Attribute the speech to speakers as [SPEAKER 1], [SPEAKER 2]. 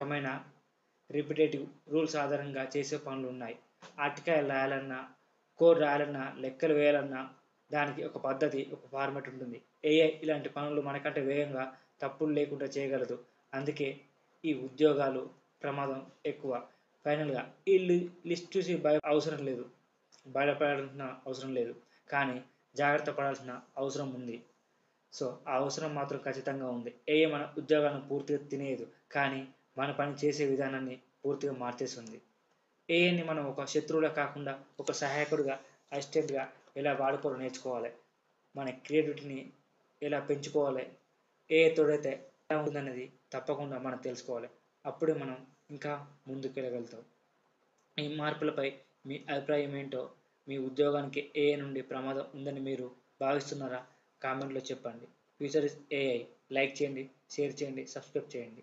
[SPEAKER 1] రకమైన repetitive rules ఆధారంగా చేసే పనులు ఉన్నాయి. ఆర్టికల్ రాయాలన్నా, కోడ్ రాయాలన్నా, లెక్కలు వేయాలన్నా దానికి ఒక పద్ధతి, ఒక ఫార్మాట్ ఉంటుంది. ఏఐ ఇలాంటి పనులు మనకంటే వేగంగా తప్పులు లేకుండా చేయగలదు. అందుకే ఈ ఉద్యోగాలు ప్రమాదం ఎక్కువ. ఫైనల్గా ఈ లిస్ట్ చూసి భయపడాల్సిన అవసరం లేదు. కానీ జాగ్రత్త పడాల్సిన అవసరం ఉంది. సో ఆ అవసరం మాత్రం ఖచ్చితంగా ఉంది. ఏఐ మన ఉద్యోగాలను పూర్తిగా తినేయదు, కానీ మన పని చేసే విధానాన్ని పూర్తిగా మార్చేస్తుంది. ఏఐని మనం ఒక శత్రువులా కాకుండా ఒక సహాయకుడిగా, అసిస్టెంట్గా ఎలా వాడుకోవాలో నేర్చుకోవాలి. మన క్రియేటివిటీని ఎలా పెంచుకోవాలి, ఏఐ తోడైతే ఎలా ఉంటుందనేది తప్పకుండా మనం తెలుసుకోవాలి. అప్పుడే మనం ఇంకా ముందుకెళ్ళగలుగుతాం. ఈ మార్పులపై మీ అభిప్రాయం ఏంటో, మీ ఉద్యోగానికి ఏఐ నుండి ప్రమాదం ఉందని మీరు భావిస్తున్నారా? కామెంట్లో చెప్పండి. Future is AI. లైక్ చేయండి, షేర్ చేయండి, సబ్స్క్రైబ్ చేయండి.